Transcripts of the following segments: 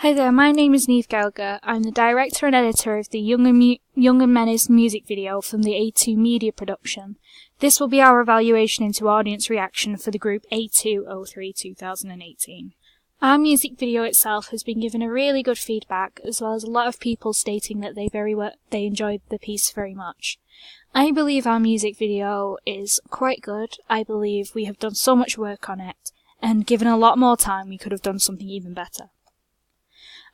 Hi there, my name is Niamh Gallagher. I'm the director and editor of the Young and Menace music video from the A2 Media production. This will be our evaluation into audience reaction for the group A203 2018. Our music video itself has been given a really good feedback, as well as a lot of people stating that they enjoyed the piece very much. I believe our music video is quite good. I believe we have done so much work on it, and given a lot more time we could have done something even better.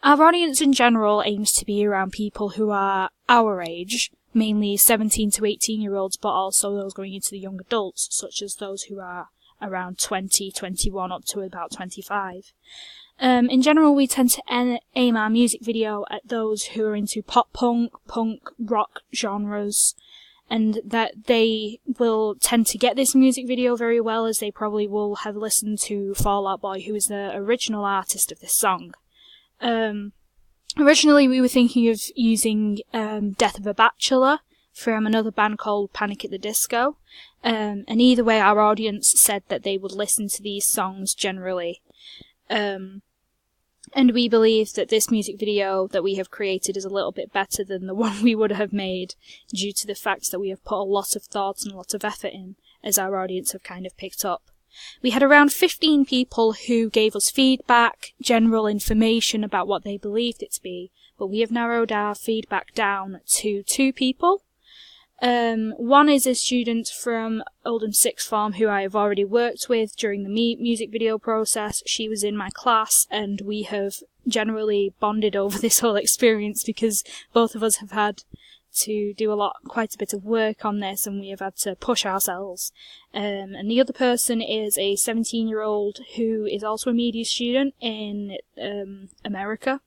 Our audience in general aims to be around people who are our age, mainly 17 to 18-year-olds, but also those going into the young adults, such as those who are around 20, 21, up to about 25. In general, we tend to aim our music video at those who are into punk, rock genres, and that they will tend to get this music video very well, as they probably will have listened to Fall Out Boy, who is the original artist of this song. Originally we were thinking of using Death of a Bachelor from another band called Panic at the Disco, and either way our audience said that they would listen to these songs generally. And we believe that this music video that we have created is a little bit better than the one we would have made, due to the fact that we have put a lot of thought and a lot of effort in, as our audience have kind of picked up. We had around 15 people who gave us feedback, general information about what they believed it to be, but we have narrowed our feedback down to 2 people. One is a student from Oldham Sixth Form who I have already worked with during the music video process. She was in my class, and we have generally bonded over this whole experience because both of us have had to do quite a bit of work on this, and we have had to push ourselves. And the other person is a 17-year-old who is also a media student in America.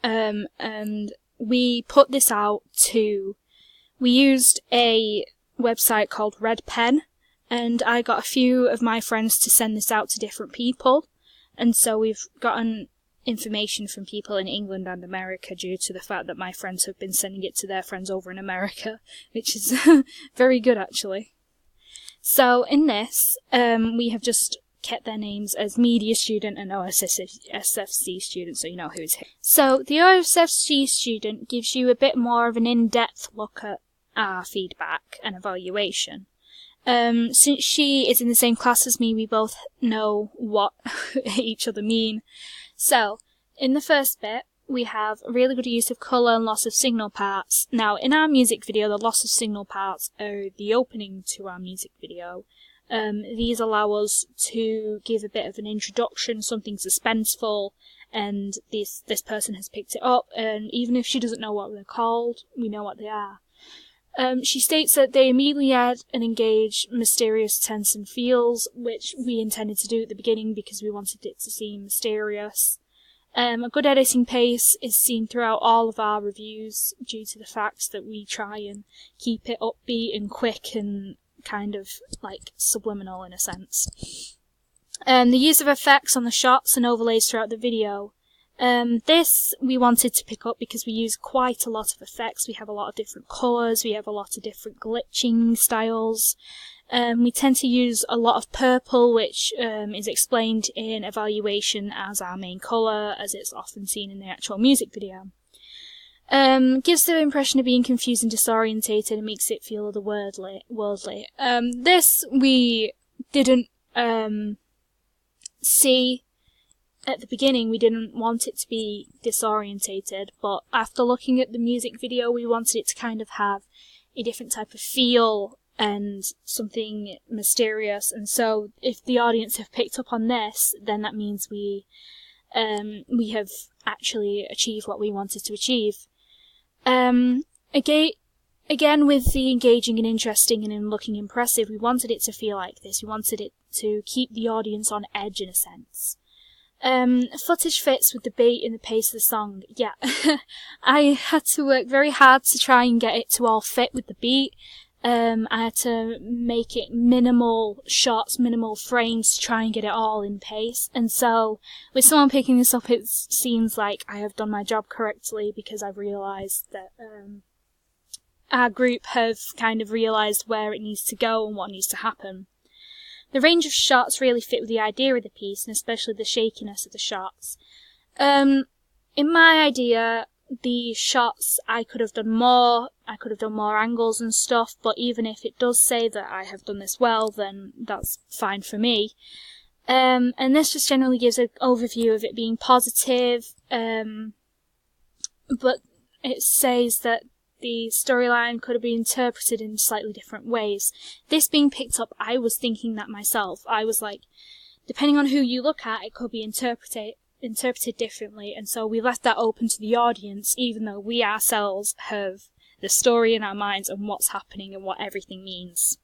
And we put this out we used a website called Red Pen, and I got a few of my friends to send this out to different people, and so we've gotten information from people in England and America due to the fact that my friends have been sending it to their friends over in America, which is very good actually. So in this, we have just kept their names as media student and OSFC student, so you know who's who. So the OSFC student gives you a bit more of an in-depth look at our feedback and evaluation. Since she is in the same class as me, we both know what each other mean. So, in the first bit, we have really good use of colour and loss of signal parts. Now, in our music video, the loss of signal parts are the opening to our music video. These allow us to give a bit of an introduction, something suspenseful, and this person has picked it up, and even if she doesn't know what they're called, we know what they are. She states that they immediately add and engage mysterious tense and feels, which we intended to do at the beginning because we wanted it to seem mysterious. A good editing pace is seen throughout all of our reviews due to the fact that we try and keep it upbeat and quick and kind of like subliminal in a sense. The use of effects on the shots and overlays throughout the video. This we wanted to pick up because we use quite a lot of effects. We have a lot of different colours, we have a lot of different glitching styles. We tend to use a lot of purple, which is explained in evaluation as our main colour, as it's often seen in the actual music video. Gives the impression of being confused and disorientated and makes it feel otherworldly. This we didn't see at the beginning. We didn't want it to be disorientated, but after looking at the music video, we wanted it to kind of have a different type of feel and something mysterious, and so if the audience have picked up on this, then that means we have actually achieved what we wanted to achieve. Again, with the engaging and interesting and in looking impressive, we wanted it to feel like this. We wanted it to keep the audience on edge in a sense. Footage fits with the beat and the pace of the song. Yeah, I had to work very hard to try and get it to all fit with the beat. I had to make it minimal shots, minimal frames to try and get it all in pace. And so, with someone picking this up, it seems like I have done my job correctly because I've realised that our group have kind of realised where it needs to go and what needs to happen. the range of shots really fit with the idea of the piece, and especially the shakiness of the shots. In my idea, the shots, I could have done more angles and stuff, but even if it does say that I have done this well, then that's fine for me. And this just generally gives an overview of it being positive, but it says that the storyline could have been interpreted in slightly different ways. This being picked up, I was thinking that myself. I was like, depending on who you look at, it could be interpreted differently, and so we left that open to the audience, even though we ourselves have the story in our minds and what's happening and what everything means.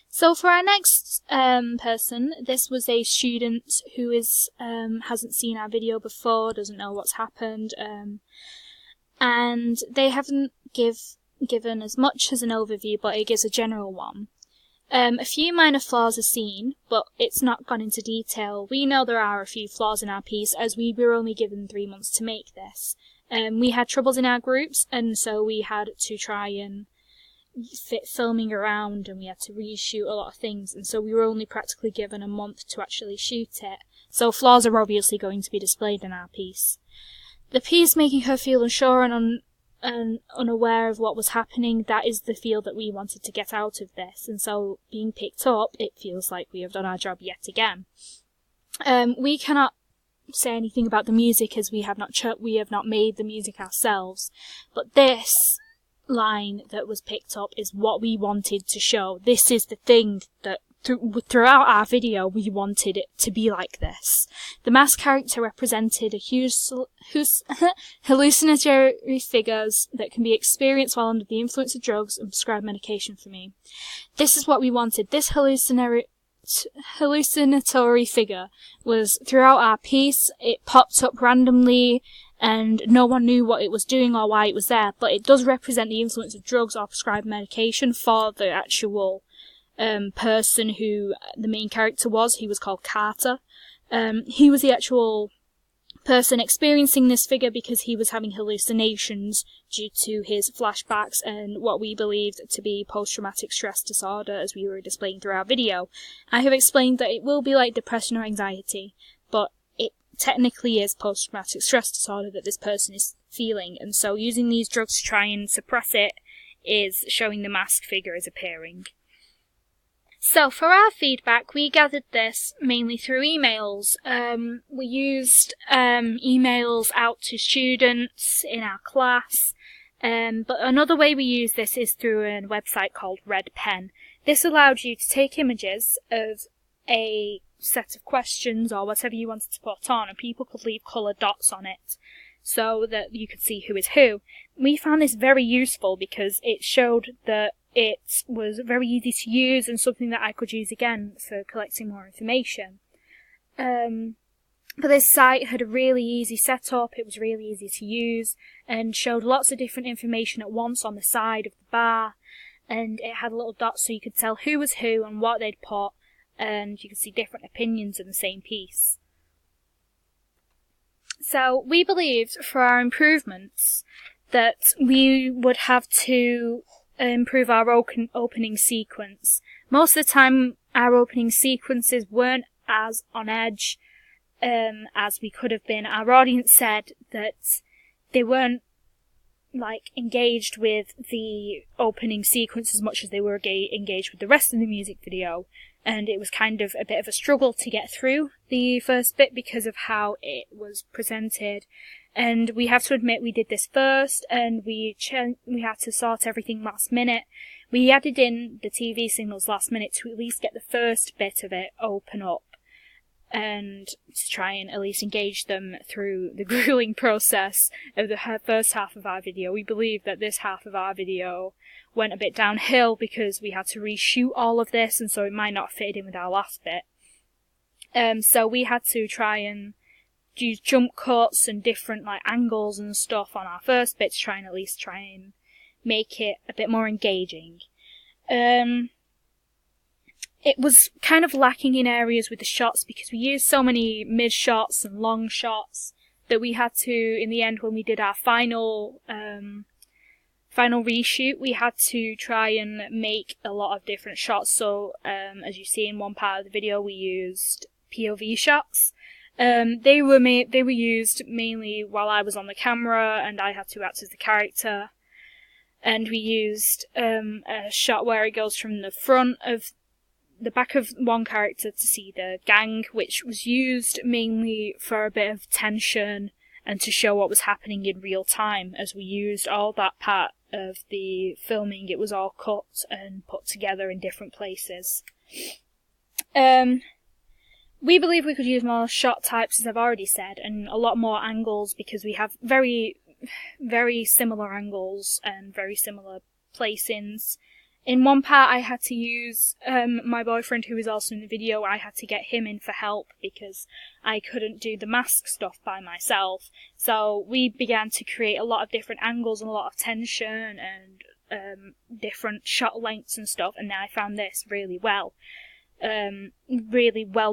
So for our next person, this was a student who hasn't seen our video before, doesn't know what's happened, and they haven't given as much as an overview, but it gives a general one. A few minor flaws are seen, but it's not gone into detail. We know there are a few flaws in our piece, as we were only given 3 months to make this. We had troubles in our groups, and so we had to try and fit filming around, and we had to reshoot a lot of things, and so we were only practically given a month to actually shoot it. So flaws are obviously going to be displayed in our piece. The piece making her feel unsure and unaware of what was happening, that is the feel that we wanted to get out of this, and so being picked up, it feels like we have done our job yet again. We cannot say anything about the music, as we have not made the music ourselves, but this line that was picked up is what we wanted to show. This is the thing that throughout our video we wanted it to be like this. The masked character represented a huge hallucinatory figures that can be experienced while under the influence of drugs and prescribed medication for me. This is what we wanted. This hallucinatory figure was throughout our piece. It popped up randomly and no one knew what it was doing or why it was there, but it does represent the influence of drugs or prescribed medication for the actual person who the main character was. He was called Carter. He was the actual person experiencing this figure because he was having hallucinations due to his flashbacks and what we believed to be post-traumatic stress disorder, as we were displaying through our video. I have explained that it will be like depression or anxiety, but it technically is post-traumatic stress disorder that this person is feeling, and so using these drugs to try and suppress it is showing the masked figure is appearing. So for our feedback, we gathered this mainly through emails. We used emails out to students in our class, but another way we use this is through a website called Red Pen. This allowed you to take images of a set of questions or whatever you wanted to put on, and people could leave coloured dots on it so that you could see who is who. We found this very useful because it showed that it was very easy to use and something that I could use again for collecting more information. But this site had a really easy setup, it was really easy to use, and showed lots of different information at once on the side of the bar, and it had little dots so you could tell who was who and what they'd put, and you could see different opinions in the same piece. So we believed for our improvements that we would have to improve our opening sequence. Most of the time our opening sequences weren't as on edge as we could have been. Our audience said that they weren't engaged with the opening sequence as much as they were engaged with the rest of the music video, and it was kind of a bit of a struggle to get through the first bit because of how it was presented. And we have to admit we did this first, and we had to sort everything last minute. We added in the TV signals last minute to at least get the first bit of it open up, and to try and at least engage them through the grueling process of the first half of our video. We believe that this half of our video went a bit downhill because we had to reshoot all of this, and so it might not fit in with our last bit. So we had to try and use jump cuts and different angles and stuff on our first bit to try and make it a bit more engaging. It was kind of lacking in areas with the shots because we used so many mid shots and long shots that we had to, in the end, when we did our final final reshoot, we had to try and make a lot of different shots. So, as you see in one part of the video, we used POV shots. They were used mainly while I was on the camera and I had to act as the character. And we used a shot where it goes from the back of one character to see the gang, which was used mainly for a bit of tension and to show what was happening in real time. As we used all that part of the filming, it was all cut and put together in different places. We believe we could use more shot types, as I've already said, and a lot more angles, because we have very, very similar angles and very similar placings. In one part I had to use my boyfriend, who is also in the video. I had to get him in for help because I couldn't do the mask stuff by myself. So we began to create a lot of different angles and a lot of tension and different shot lengths and stuff, and I found this really well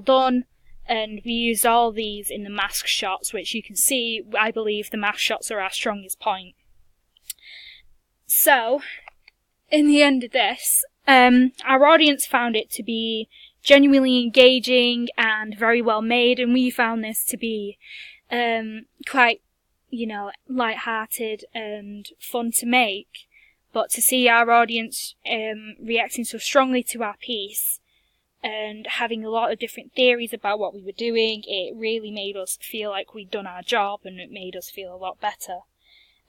done. And we used all these in the mask shots, which you can see, I believe the mask shots are our strongest point. So, in the end of this, our audience found it to be genuinely engaging and very well made, and we found this to be quite, light-hearted and fun to make. But to see our audience reacting so strongly to our piece and having a lot of different theories about what we were doing, it really made us feel like we'd done our job, and it made us feel a lot better.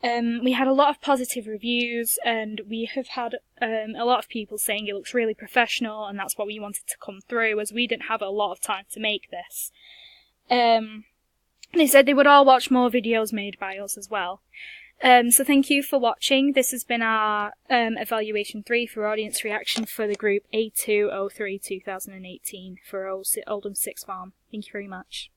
We had a lot of positive reviews, and we have had a lot of people saying it looks really professional, and that's what we wanted to come through, as we didn't have a lot of time to make this. They said they would all watch more videos made by us as well. So thank you for watching. This has been our evaluation 3 for audience reaction for the group A203 2018 for Oldham Sixth Form. Thank you very much.